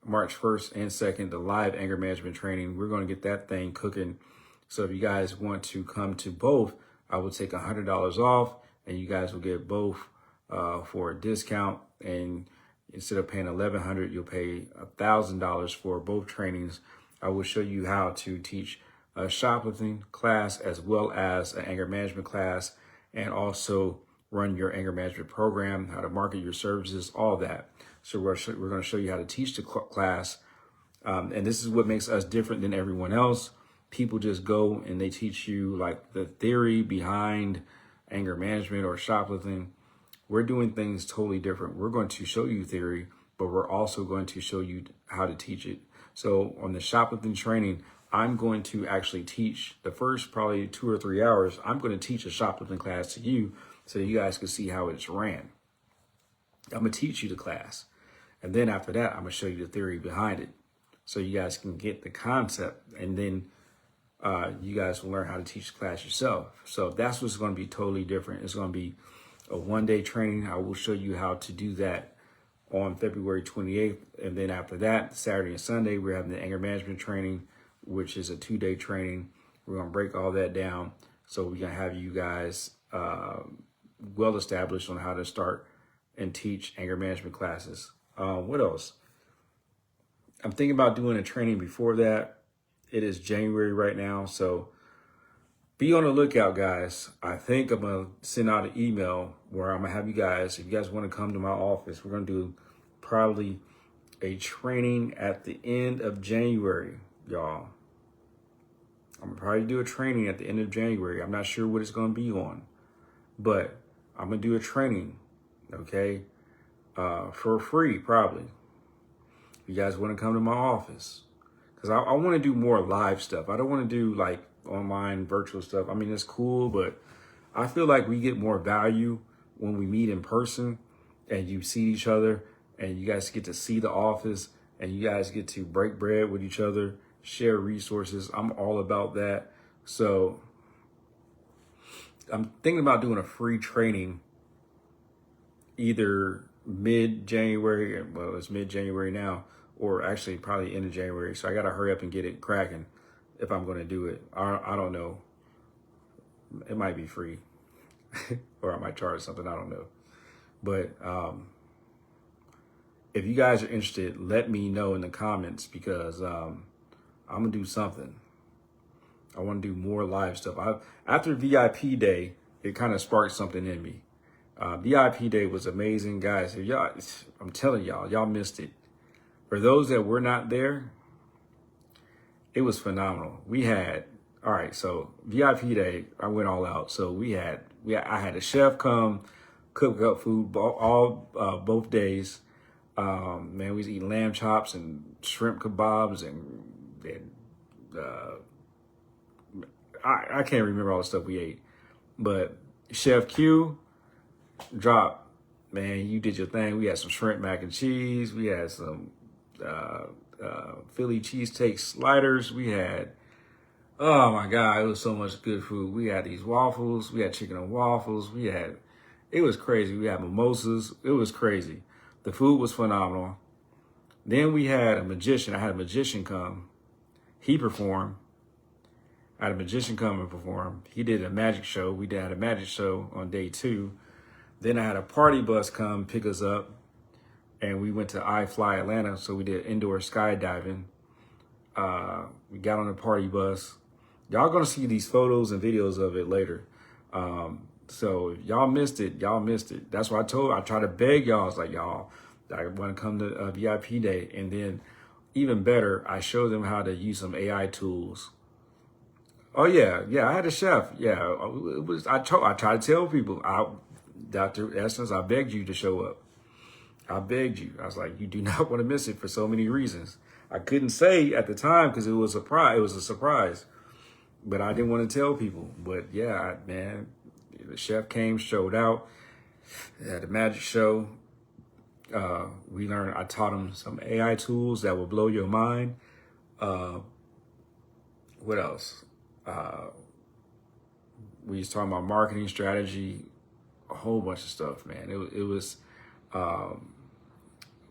Speaker 1: March 1st and 2nd, the live anger management training. We're going to get that thing cooking. So if you guys want to come to both, I will take $100 off and you guys will get both for a discount. And instead of paying $1,100, you'll pay $1,000 for both trainings. I will show you how to teach a shoplifting class as well as an anger management class, and also run your anger management program, how to market your services, all that. So we're going to show you how to teach the class. And this is what makes us different than everyone else. People just go and they teach you like the theory behind anger management or shoplifting. We're doing things totally different. We're going to show you theory, but we're also going to show you how to teach it. So on the shoplifting training, I'm going to actually teach the first probably 2 or 3 hours. I'm going to teach a shoplifting class to you so you guys can see how it's ran. I'm going to teach you the class. And then after that, I'm going to show you the theory behind it so you guys can get the concept. And then you guys will learn how to teach the class yourself. So that's what's going to be totally different. It's going to be a one-day training. I will show you how to do that on February 28th. And then after that, Saturday and Sunday, we're having the anger management training, which is a 2-day training. We're going to break all that down. So we're going to have you guys well established on how to start and teach anger management classes. What else? I'm thinking about doing a training before that. It is January right now, so be on the lookout, guys. I think I'm going to send out an email where I'm going to have you guys, if you guys want to come to my office, we're going to do probably a training at the end of January, y'all. I'm going to probably do a training at the end of January. I'm not sure what it's going to be on, but I'm going to do a training, okay, for free, probably. If you guys want to come to my office, because I want to do more live stuff. I don't want to do like online virtual stuff. I mean, it's cool, but I feel like we get more value when we meet in person and you see each other and you guys get to see the office and you guys get to break bread with each other, share resources. I'm all about that. So I'm thinking about doing a free training either mid-January, well, it's mid-January now, or actually probably end of January. So I got to hurry up and get it cracking if I'm going to do it. I don't know. It might be free. or I might charge something. I don't know. But if you guys are interested, let me know in the comments because I'm gonna do something. I want to do more live stuff. After VIP day, it kind of sparked something in me. VIP day was amazing, guys. If y'all, I'm telling y'all missed it. For those that were not there, it was phenomenal. All right, so VIP day, I went all out. So I had a chef come cook up food both days. Man, we was eating lamb chops and shrimp kebabs and I can't remember all the stuff we ate, but Chef Q dropped, man, you did your thing. We had some shrimp mac and cheese. We had some Philly cheesesteak sliders. We had, oh my God, it was so much good food. We had these waffles. We had chicken and waffles. It was crazy. We had mimosas. It was crazy. The food was phenomenal. Then we had a magician. I had a magician come. He performed. I had a magician come and perform. He did a magic show. We had a magic show on day 2. Then I had a party bus come pick us up, and we went to iFly Atlanta. So we did indoor skydiving. We got on the party bus. Y'all gonna see these photos and videos of it later. So if y'all missed it, y'all missed it. That's why I tried to beg y'all. I was like, y'all, I want to come to VIP day. And then even better, I showed them how to use some AI tools. Oh yeah, I had a chef. Yeah, it was. I tried to tell people, Dr. Essence, I begged you to show up. I begged you. I was like, you do not want to miss it for so many reasons. I couldn't say at the time because it was a surprise. It was a surprise, but I didn't want to tell people. But yeah, man, the chef came, showed out, had a magic show. I taught him some AI tools that will blow your mind. What else? We was talking about marketing strategy, a whole bunch of stuff, man. It was,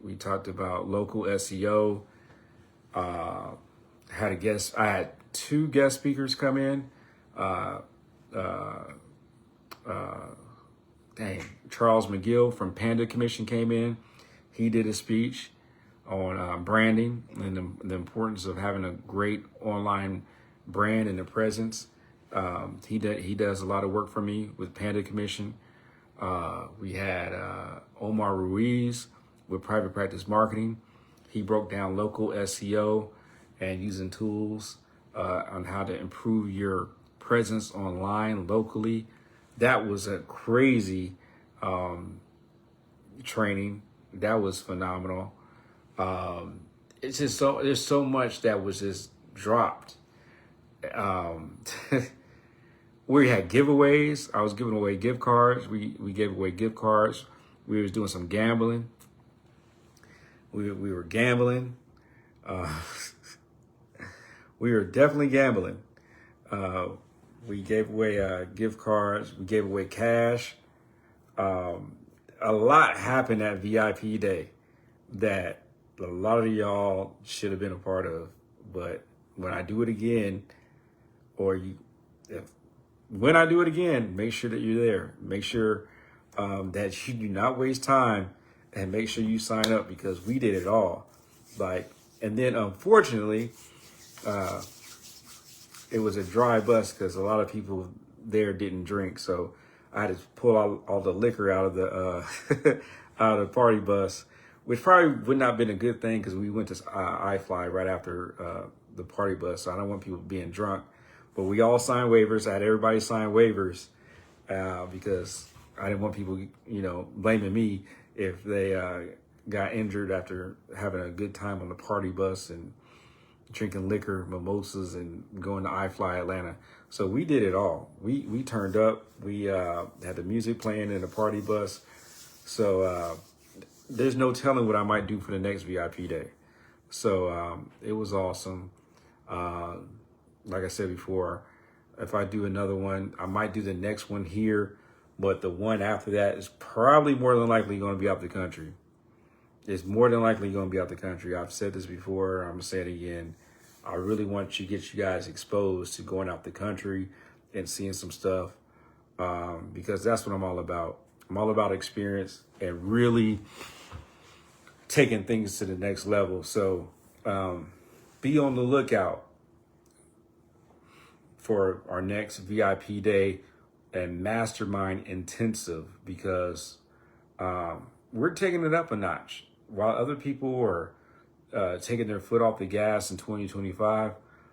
Speaker 1: we talked about local SEO. I had 2 guest speakers come in. Charles McGill from Panda Commission came in. He did a speech on branding and the importance of having a great online brand and a presence. He does a lot of work for me with Panda Commission. We had Omar Ruiz with Private Practice Marketing. He broke down local SEO and using tools on how to improve your presence online locally. That was a crazy training. That was phenomenal. It's just there's so much that was just dropped. We had giveaways. I was giving away gift cards. We gave away gift cards. We was doing some gambling. We were gambling. We were definitely gambling. We gave away gift cards. We gave away cash. A lot happened at VIP day that a lot of y'all should have been a part of. But when I do it again, when I do it again, make sure that you're there. Make sure that you do not waste time, and make sure you sign up because we did it all. And then unfortunately, it was a dry bus because a lot of people there didn't drink. So I had to pull all the liquor out of the out of the party bus, which probably would not have been a good thing because we went to iFly right after the party bus. So I don't want people being drunk. But we all signed waivers. I had everybody sign waivers because I didn't want people, blaming me if they got injured after having a good time on the party bus and drinking liquor, mimosas, and going to iFly Atlanta. So we did it all. We turned up. We had the music playing in the party bus. So there's no telling what I might do for the next VIP day. So it was awesome. Like I said before, if I do another one, I might do the next one here, but the one after that is probably more than likely going to be out the country. It's more than likely going to be out the country. I've said this before. I'm going to say it again. I really want to get you guys exposed to going out the country and seeing some stuff. because that's what I'm all about. I'm all about experience and really taking things to the next level. So be on the lookout for our next VIP day and mastermind intensive, because we're taking it up a notch. While other people are taking their foot off the gas in 2025,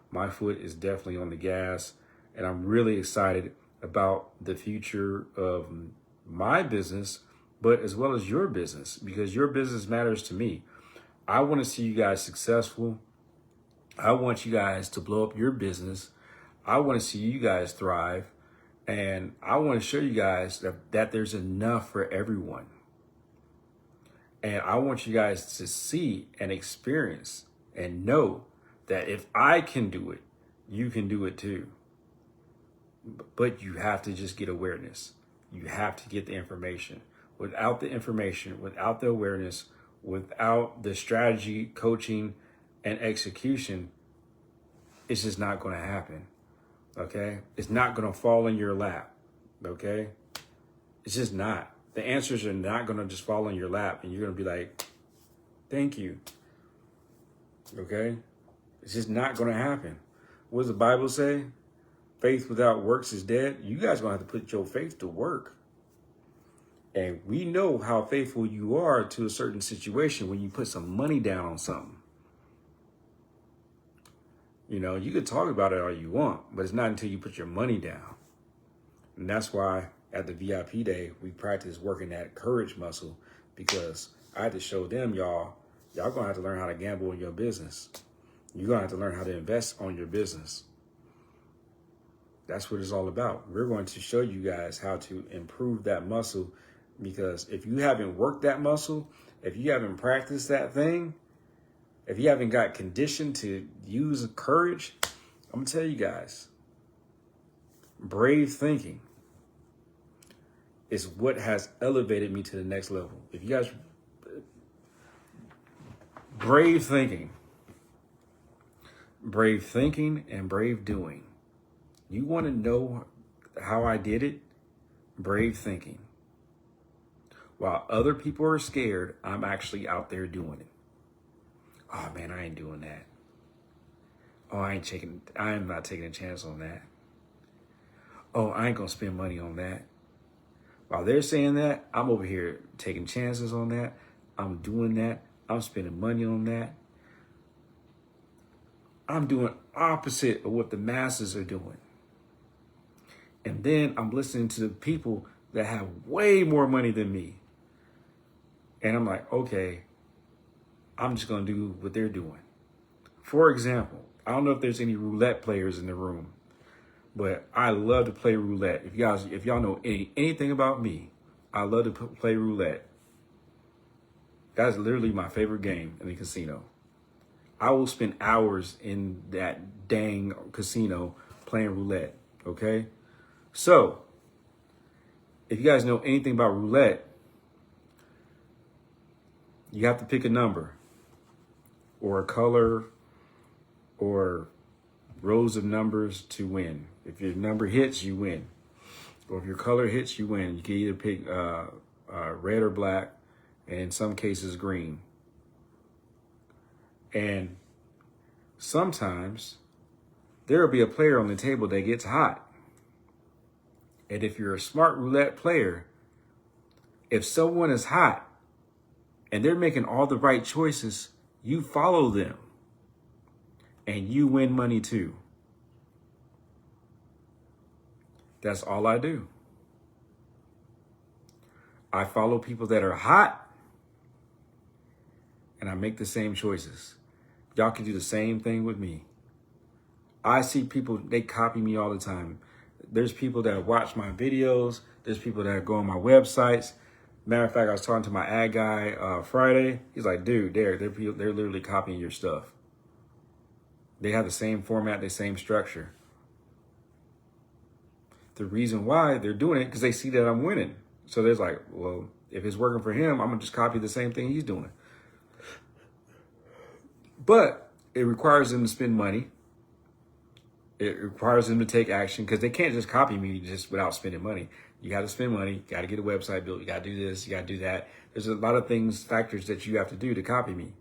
Speaker 1: my foot is definitely on the gas, and I'm really excited about the future of my business, but as well as your business, because your business matters to me. I want to see you guys successful. I want you guys to blow up your business. I want to see you guys thrive, and I want to show you guys that there's enough for everyone. And I want you guys to see and experience and know that if I can do it, you can do it too. But you have to just get awareness. You have to get the information. Without the information, without the awareness, without the strategy, coaching, and execution, it's just not going to happen. Okay? It's not going to fall in your lap. Okay? It's just not. The answers are not going to just fall in your lap and you're going to be like, thank you. Okay? It's just not going to happen. What does the Bible say? Faith without works is dead. You guys are going to have to put your faith to work. And we know how faithful you are to a certain situation when you put some money down on something. You know, you could talk about it all you want, but it's not until you put your money down. And that's why at the VIP day, we practice working that courage muscle, because I had to show them, y'all going to have to learn how to gamble in your business. You're going to have to learn how to invest on your business. That's what it's all about. We're going to show you guys how to improve that muscle, because if you haven't worked that muscle, if you haven't practiced that thing, if you haven't got conditioned to use courage, I'm going to tell you guys, brave thinking is what has elevated me to the next level. If you guys, brave thinking and brave doing. You want to know how I did it? Brave thinking. While other people are scared, I'm actually out there doing it. Oh man, I ain't doing that. Oh, I am not taking a chance on that. Oh, I ain't gonna spend money on that. While they're saying that, I'm over here taking chances on that. I'm doing that. I'm spending money on that. I'm doing opposite of what the masses are doing. And then I'm listening to the people that have way more money than me. And I'm like, okay, I'm just going to do what they're doing. For example, I don't know if there's any roulette players in the room, but I love to play roulette. If y'all know anything about me, I love to play roulette. That's literally my favorite game in the casino. I will spend hours in that dang casino playing roulette, okay? So, if you guys know anything about roulette, you have to pick a number or a color or rows of numbers to win. If your number hits, you win. Or if your color hits, you win. You can either pick red or black, and in some cases, green. And sometimes there will be a player on the table that gets hot. And if you're a smart roulette player, if someone is hot and they're making all the right choices, you follow them and you win money too. That's all I do. I follow people that are hot and I make the same choices. Y'all can do the same thing with me. I see people, they copy me all the time. There's people that watch my videos. There's people that go on my websites. Matter of fact, I was talking to my ad guy Friday. He's like, dude, they're literally copying your stuff. They have the same format, the same structure. The reason why they're doing it, because they see that I'm winning. So they're like, well, if it's working for him, I'm going to just copy the same thing he's doing. But it requires them to spend money. It requires them to take action because they can't just copy me just without spending money. You got to spend money, you got to get a website built, you got to do this, you got to do that. There's a lot of factors that you have to do to copy me.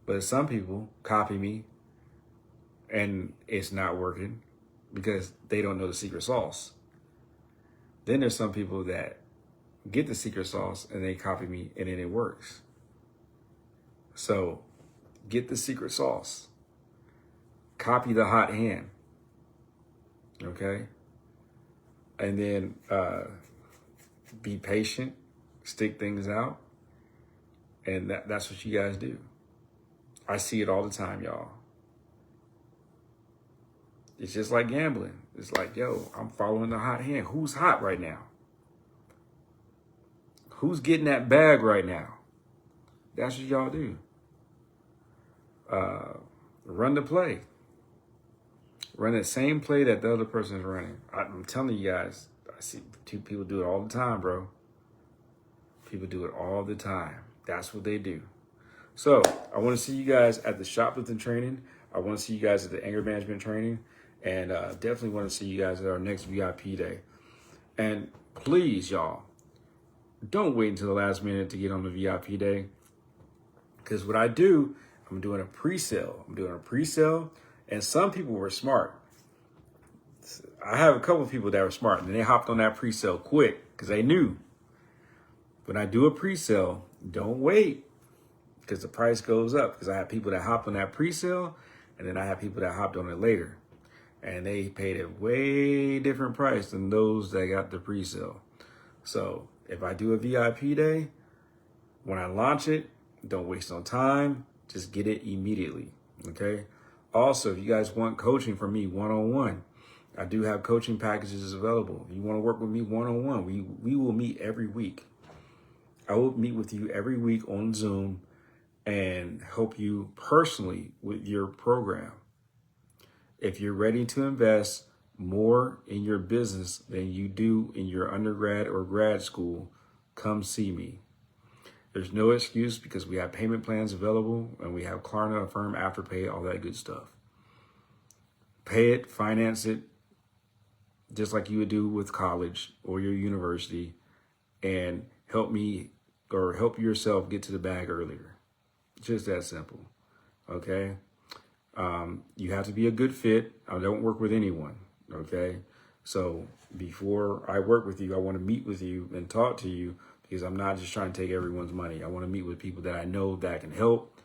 Speaker 1: But some people copy me and it's not working because they don't know the secret sauce. Then there's some people that get the secret sauce and they copy me and then it works. So get the secret sauce. Copy the hot hand. Okay? And then be patient, stick things out. And that's what you guys do. I see it all the time, y'all. It's just like gambling. It's like, yo, I'm following the hot hand. Who's hot right now? Who's getting that bag right now? That's what y'all do. Run the play. Run the same play that the other person is running. I'm telling you guys, I see two people do it all the time, bro. People do it all the time. That's what they do. So I want to see you guys at the shoplifting training. I want to see you guys at the anger management training. And definitely want to see you guys at our next VIP day. And please, y'all, don't wait until the last minute to get on the VIP day. Because what I do, I'm doing a pre-sale. And some people were smart. I have a couple of people that were smart, and they hopped on that pre-sale quick because they knew. When I do a pre-sale, don't wait because the price goes up. Because I have people that hopped on that pre-sale, and then I have people that hopped on it later. And they paid a way different price than those that got the pre-sale. So if I do a VIP day, when I launch it, don't waste no time. Just get it immediately, okay? Also, if you guys want coaching from me one-on-one, I do have coaching packages available. If you want to work with me one-on-one, we will meet every week. I will meet with you every week on Zoom and help you personally with your program. If you're ready to invest more in your business than you do in your undergrad or grad school, come see me. There's no excuse because we have payment plans available and we have Klarna, Affirm, Afterpay, all that good stuff. Pay it, finance it, just like you would do with college or your university, and help me or help yourself get to the bag earlier. Just that simple, okay? You have to be a good fit. I don't work with anyone, okay? So before I work with you, I want to meet with you and talk to you because I'm not just trying to take everyone's money. I want to meet with people that I know that I can help,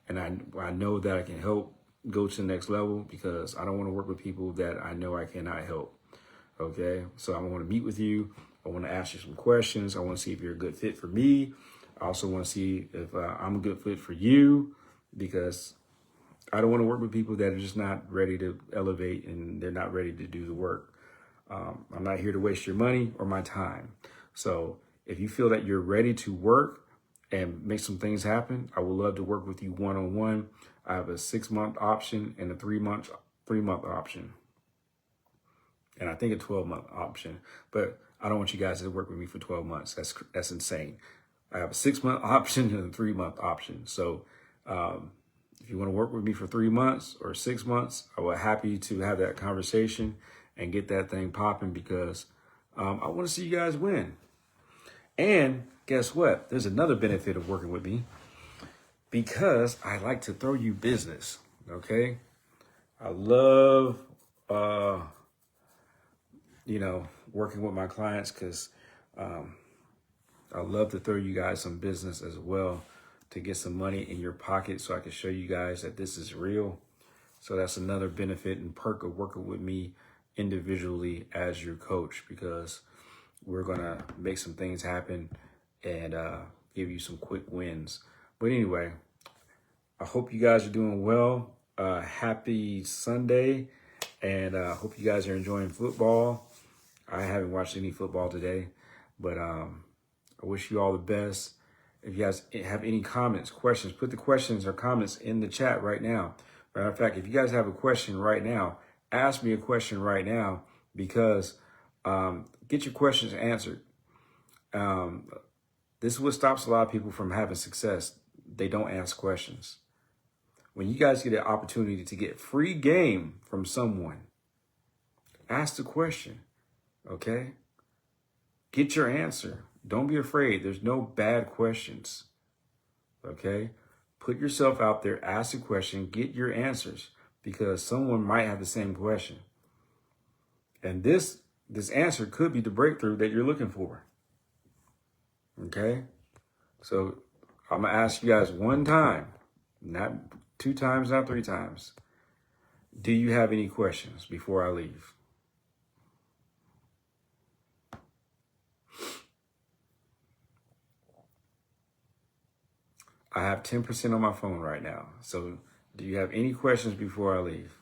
Speaker 1: and I know that I can help go to the next level because I don't want to work with people that I know I cannot help, okay? So I want to meet with you. I want to ask you some questions. I want to see if you're a good fit for me. I also want to see if I'm a good fit for you because I don't want to work with people that are just not ready to elevate and they're not ready to do the work. I'm not here to waste your money or my time. So if you feel that you're ready to work and make some things happen, I would love to work with you one-on-one. I have a 6-month option and a 3-month option. And I think a 12-month option, but I don't want you guys to work with me for 12 months. That's insane. I have a 6-month option and a 3-month option. So if you want to work with me for 3 months or 6 months, I will be happy to have that conversation and get that thing popping because I want to see you guys win. And guess what? There's another benefit of working with me because I like to throw you business, okay? I love, working with my clients because I love to throw you guys some business as well to get some money in your pocket so I can show you guys that this is real. So that's another benefit and perk of working with me individually as your coach because we're going to make some things happen and give you some quick wins. But anyway, I hope you guys are doing well. Happy Sunday. And I hope you guys are enjoying football. I haven't watched any football today, but I wish you all the best. If you guys have any comments, questions, put the questions or comments in the chat right now. Matter of fact, if you guys have a question right now, ask me a question right now because get your questions answered. This is what stops a lot of people from having success. They don't ask questions. when you guys get an opportunity to get free game from someone, ask the question, okay? Get your answer. Don't be afraid. There's no bad questions, okay? Put yourself out there, ask a question, get your answers, because someone might have the same question. And this answer could be the breakthrough that you're looking for, okay? So I'm going to ask you guys one time, not 2 times, not 3 times. Do you have any questions before I leave? I have 10% on my phone right now. So do you have any questions before I leave?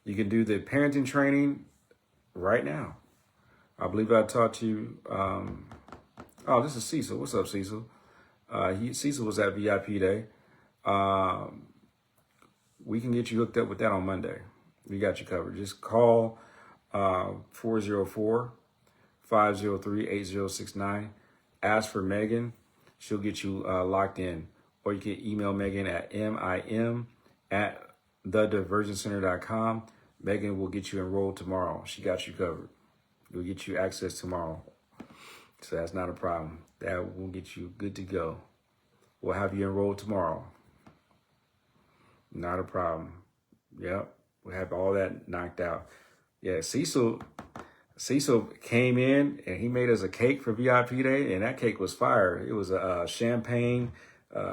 Speaker 1: You can do the parenting training right now. I believe I taught you. Oh, this is Cecil. What's up, Cecil? Cecil was at VIP Day. We can get you hooked up with that on Monday. We got you covered. Just call 404-503-8069. Ask for Megan. She'll get you locked in. Or you can email Megan at mim@thediversioncenter.com. Megan will get you enrolled tomorrow. She got you covered. We'll get you access tomorrow. So that's not a problem. That will get you good to go. We'll have you enrolled tomorrow. Not a problem. Yep. We'll have all that knocked out. Yeah, Cecil came in and he made us a cake for VIP Day, and that cake was fire. It was a champagne,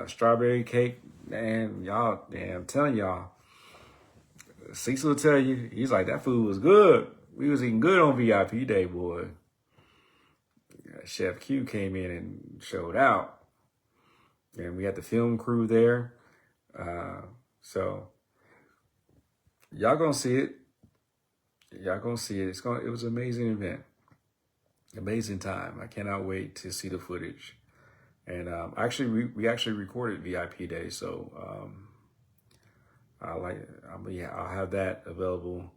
Speaker 1: strawberry cake. Man, y'all, damn, I'm telling y'all, Cecil will tell you, he's like, that food was good. We was eating good on VIP Day, boy. Chef Q came in and showed out. And we had the film crew there. So y'all gonna see it. Y'all gonna see it. It was an amazing event. Amazing time. I cannot wait to see the footage. And we actually recorded VIP Day, so I'll have that available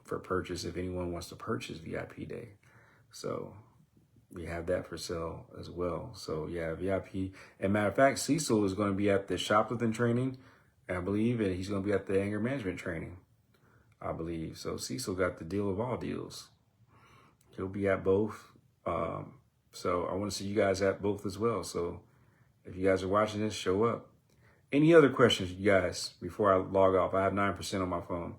Speaker 1: for purchase if anyone wants to purchase VIP Day. So we have that for sale as well. So yeah, VIP. And matter of fact, Cecil is going to be at the shoplifting training, I believe, and he's going to be at the anger management training, I believe. So Cecil got the deal of all deals. He'll be at both. So I want to see you guys at both as well. So if you guys are watching this, show up. Any other questions, you guys, before I log off? I have 9% on my phone.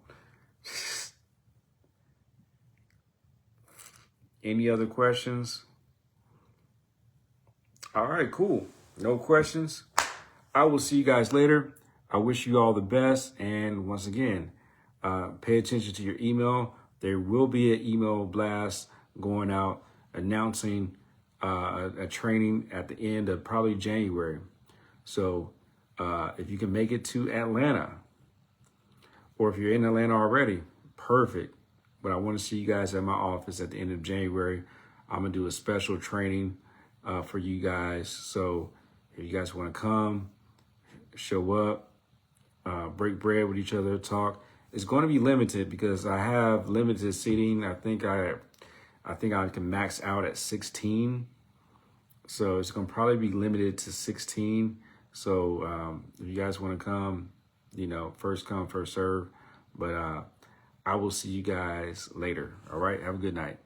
Speaker 1: Any other questions? All right, cool. No questions. I will see you guys later. I wish you all the best. And once again, pay attention to your email. There will be an email blast going out announcing a training at the end of probably January. So if you can make it to Atlanta, or if you're in Atlanta already, perfect. But I want to see you guys at my office at the end of January. I'm going to do a special training for you guys. So if you guys want to come, show up, break bread with each other, talk. It's going to be limited because I have limited seating. I think I can max out at 16. So it's going to probably be limited to 16. So if you guys want to come, first come, first serve. But I will see you guys later. All right. Have a good night.